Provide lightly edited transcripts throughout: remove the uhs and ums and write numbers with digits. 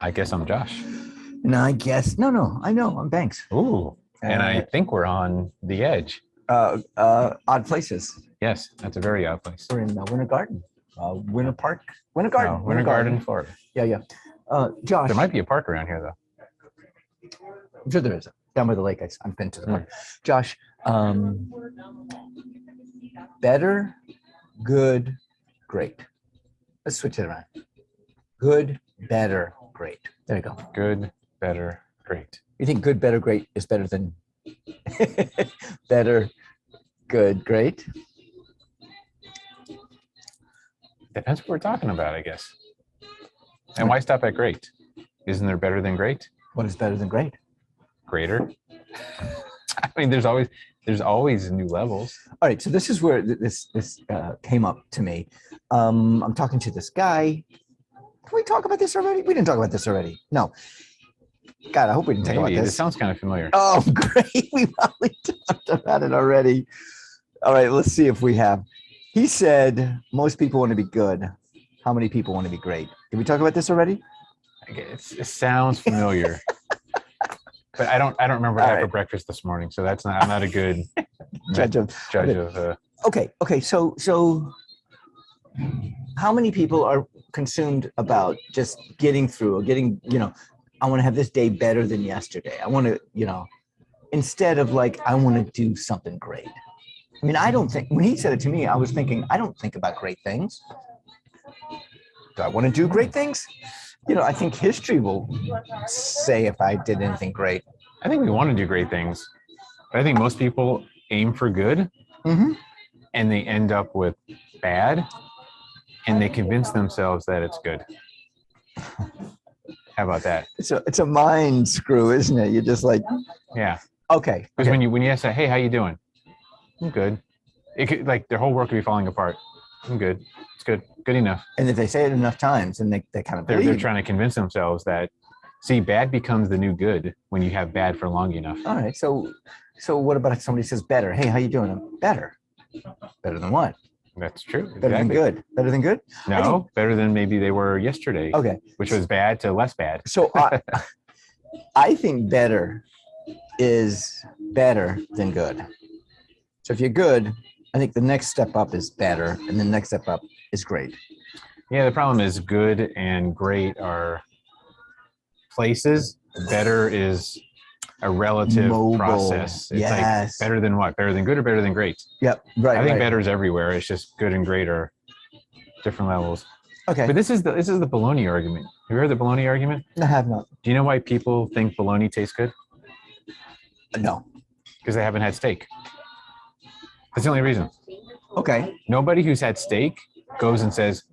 I guess I'm Josh. And I guess no, I know I'm Banks. Ooh, and I think we're on the edge. Odd places. Yes, that's a very odd place. We're in Winter Garden, Winter Park, Winter Garden, No, Winter Garden, Florida. Yeah. Josh, There might be a park around here though. I'm sure there is. Down by the lake, I've been to the park. Josh, better, good, great. Let's switch it around. Good, better, great. There you go. Good, better, great. You think good, better, great is better than better, good, great? Depends what we're talking about, I guess. And why stop at great? Isn't there better than great? What is better than great? Greater. I mean, there's always new levels. All right, so this is where this came up to me. I'm talking to this guy. Can we talk about this already? We didn't talk about this already. No. God, I hope we didn't talk about this. This sounds kind of familiar. Oh, great. We probably talked about it already. All right, let's see if we have. He said most people want to be good. How many people want to be great? Did we talk about this already? It sounds familiar. But I don't remember what I had for breakfast this morning, so I'm not a good judge of. Okay. So how many people are consumed about just getting through or getting, I want to have this day better than yesterday. I want to, instead of like, I want to do something great. I mean, I don't think, when he said it to me, I was thinking, I don't think about great things. Do I want to do great things? I think history will say if I did anything great. I think we want to do great things. But I think most people aim for good, and they end up with bad, and they convince themselves that it's good. How about that? It's a mind screw, isn't it? You're just like, yeah. Okay. Because when you ask, hey, how you doing? I'm good. It could, like, their whole world could be falling apart. I'm good. It's good. Good enough. And if they say it enough times, and they kind of they're trying to convince themselves that, see, bad becomes the new good when you have bad for long enough. All right. So what about if somebody says better? Hey, how you doing? I'm better. Better than what? That's true. Better than good. Better than good? No, better than maybe they were yesterday. Okay. Which was bad to less bad. So I think better is better than good. So if you're good, I think the next step up is better, and the next step up is great. Yeah, the problem is good and great are places. Better is a relative process. It's like better than what? Better than good or better than great? Yep, right. I think better is everywhere. It's just good and great are different levels. Okay. But this is the bologna argument. Have you heard the bologna argument? I have not. Do you know why people think bologna tastes good? No. Because they haven't had steak. That's the only reason. Okay. Nobody who's had steak goes and says,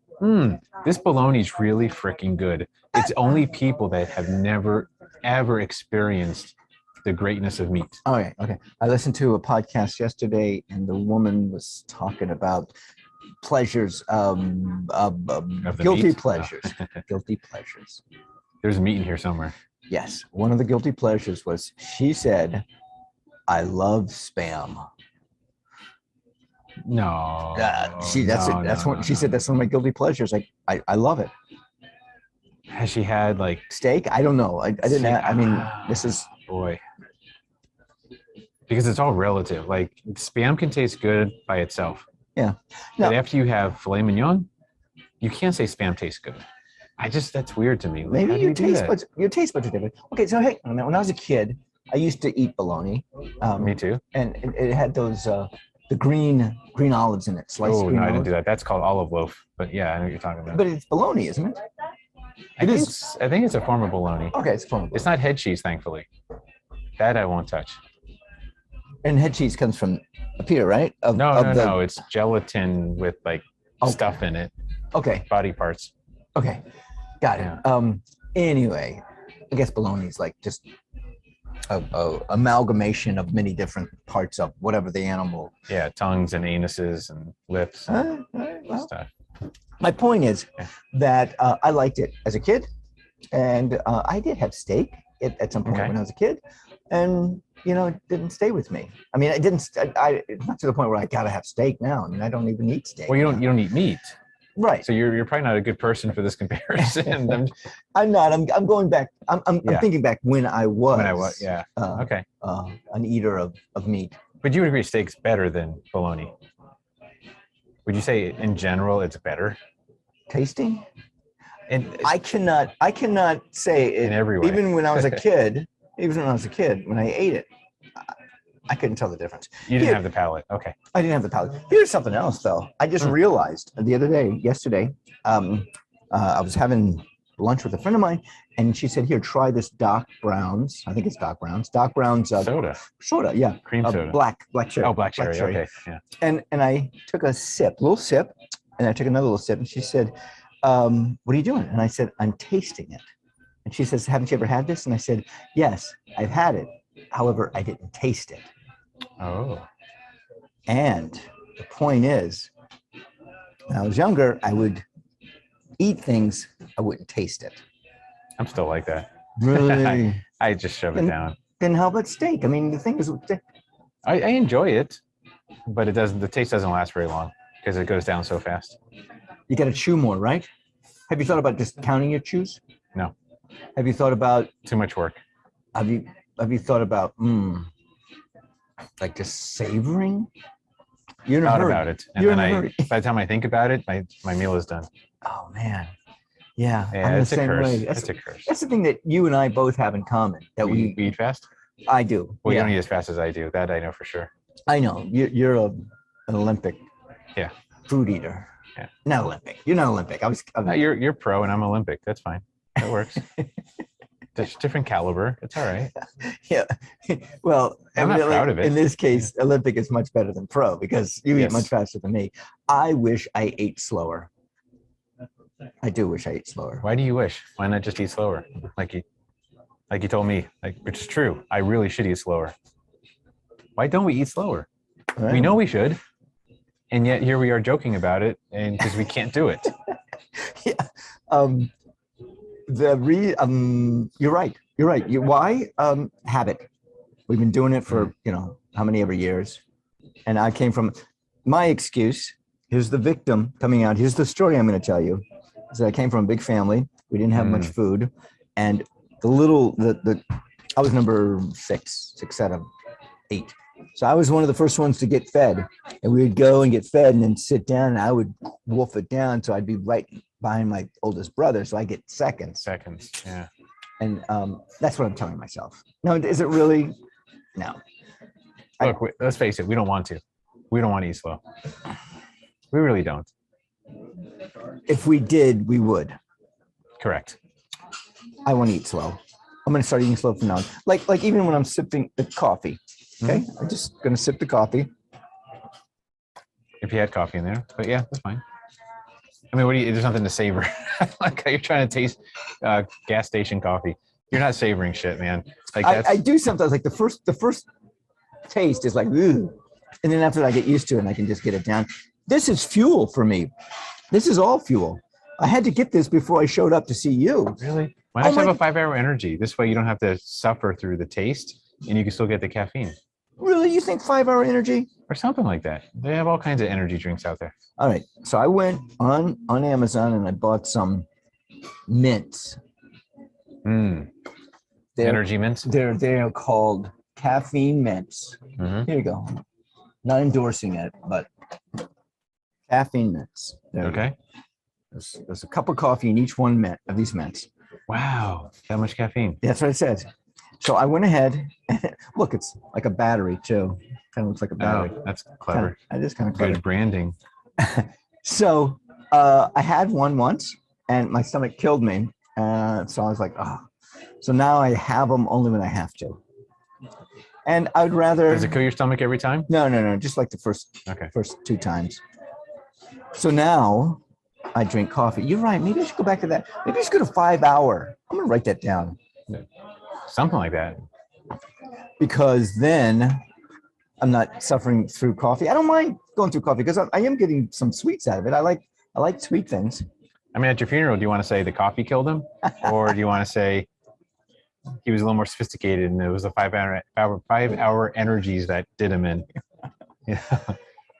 this bologna is really freaking good. It's only people that have never, ever experienced the greatness of meat. Okay. I listened to a podcast yesterday, and the woman was talking about pleasures, guilty pleasures. Guilty pleasures. There's meat in here somewhere. Yes. One of the guilty pleasures was, she said, I love Spam. No. She said that's one of my guilty pleasures. I love it. Has she had like steak? I don't know. I didn't. This is boy. Because it's all relative. Like Spam can taste good by itself. Yeah. But after you have filet mignon, you can't say Spam tastes good. That's weird to me. Like, maybe your taste buds are different. Okay, so hey, when I was a kid, I used to eat bologna. Me too. And it had those. The green olives in it. Sliced green no, olives. I didn't do that. That's called olive loaf. But yeah, I know what you're talking about. But it's bologna, isn't it? I think it's a form of bologna. Okay, it's a form of bologna. It's not head cheese, thankfully. That I won't touch. And head cheese comes from up here, right? No. It's gelatin with like stuff in it. Okay. Body parts. Okay, got it. Anyway, I guess bologna is like just a amalgamation of many different parts of whatever the animal. Yeah, tongues and anuses and lips and stuff. My point is that I liked it as a kid, and I did have steak at some point when I was a kid, and it didn't stay with me. I mean, it's not to the point where I gotta have steak now. I mean, I don't even eat steak. Well, you don't eat meat. Right. So you're probably not a good person for this comparison. I'm not. I'm going back. I'm thinking back when I was. When I was, yeah. Okay. An eater of meat. But you would agree steak's better than bologna. Would you say in general it's better? Tasting? And I cannot say it in every way. Even when I was a kid, when I ate it, I couldn't tell the difference. You didn't have the palate. Okay. I didn't have the palate. Here's something else though. I just realized yesterday, I was having lunch with a friend of mine, and she said, "Here, try this Doc Brown's. I think it's Doc Brown's. Doc Brown's soda, yeah, cream soda, black cherry. Oh, black cherry. Okay, yeah. And I took a little sip, and I took another little sip, and she said, "What are you doing?" And I said, "I'm tasting it." And she says, "Haven't you ever had this?" And I said, "Yes, I've had it. However, I didn't taste it." Oh. And the point is, when I was younger, I would eat things, I wouldn't taste it. I'm still like that. Really? I just shove it down. Then how about steak? I mean, the thing is, I enjoy it, but the taste doesn't last very long because it goes down so fast. You got to chew more, right? Have you thought about just counting your chews? No. Have you thought about too much work? Have you thought about like just savoring? You're in a hurry. About it, and then by the time I think about it, my meal is done. Oh man, yeah, I'm the it's same a curse. way. It's a curse. That's the thing that you and I both have in common. That we eat fast. I do. Well, you don't eat as fast as I do. That I know for sure. I know you're an Olympic. Yeah. Food eater. Yeah. Not Olympic. You're not Olympic. No, you're pro and I'm Olympic. That's fine. That works. Different caliber. It's all right. Yeah. Well, I'm not proud of it. In this case, Olympic is much better than pro because you eat much faster than me. I wish I ate slower. I do wish I ate slower. Why do you wish? Why not just eat slower? Like you told me, which is true. I really should eat slower. Why don't we eat slower? Right. We know we should. And yet here we are joking about it, and because we can't do it. Yeah. You're right. Why? Habit. We've been doing it for, how many ever years. And I came from my excuse. Here's the victim coming out. Here's the story I'm going to tell you. So I came from a big family. We didn't have much food. And I was number six out of 8. So I was one of the first ones to get fed, and we would go and get fed and then sit down, and I would wolf it down. So I'd be right behind my oldest brother. So I get seconds. Yeah. And that's what I'm telling myself. No, is it really? No. Look, let's face it. We don't want to. We don't want to eat slow. We really don't. If we did, we would. Correct. I want to eat slow. I'm going to start eating slow from now on. Like even when I'm sipping the coffee. Okay, I'm just going to sip the coffee. If you had coffee in there, but yeah, that's fine. I mean, there's nothing to savor. Like how you're trying to taste gas station coffee. You're not savoring shit, man. Like I do sometimes. Like the first taste is like, ooh, and then after I get used to it, and I can just get it down. This is fuel for me. This is all fuel. I had to get this before I showed up to see you. Really? Why not have a 5-hour energy? This way you don't have to suffer through the taste, and you can still get the caffeine. Really? You think 5-hour energy? Or something like that. They have all kinds of energy drinks out there. All right. So I went on Amazon and I bought some mints. Energy mints? They're called caffeine mints. Here you go. Not endorsing it, but caffeine mints. Okay. There's a cup of coffee in each one of these mints. Wow. That much caffeine. That's what it says. So I went ahead and look, it's like a battery too. Kind of looks like a battery. Oh, that's clever. It is kind of clever. Good branding. So I had one once and my stomach killed me. So I was like, oh. So now I have them only when I have to. And I would rather. Does it kill your stomach every time? No. Just like the first 2 times. So now I drink coffee. You're right. Maybe I should go back to that. Maybe I should go to 5-hour. I'm going to write that down. Something like that. Because then I'm not suffering through coffee. I don't mind going through coffee because I am getting some sweets out of it. I like sweet things. I mean, at your funeral, do you want to say the coffee killed him? Or do you want to say he was a little more sophisticated and it was the 5-hour energies that did him in? Yeah.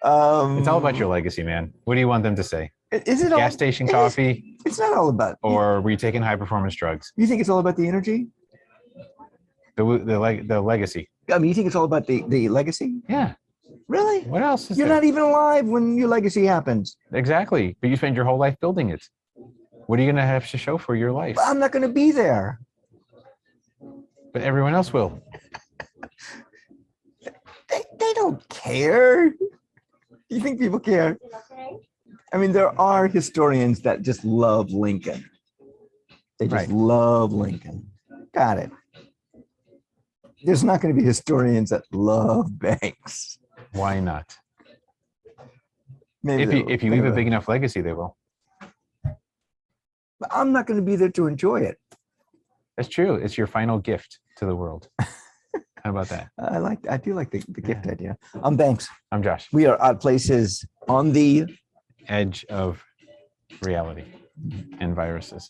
It's all about your legacy, man. What do you want them to say? Is it gas station coffee? It's not all about. Or were you taking high performance drugs? You think it's all about the energy? The legacy. I mean, you think it's all about the legacy? Yeah. Really? What else is You're there? not even alive when your legacy happens. Exactly. But you spend your whole life building it. What are you going to have to show for your life? I'm not going to be there. But everyone else will. They don't care. You think people care? I mean, there are historians that just love Lincoln. They just love Lincoln. Got it. There's not going to be historians that love Banks. Why not? Maybe if you leave a big enough legacy, they will. But I'm not going to be there to enjoy it. That's true. It's your final gift to the world. How about that? I do like the gift idea. I'm Banks. I'm Josh. We are Odd Places on the edge of reality and viruses.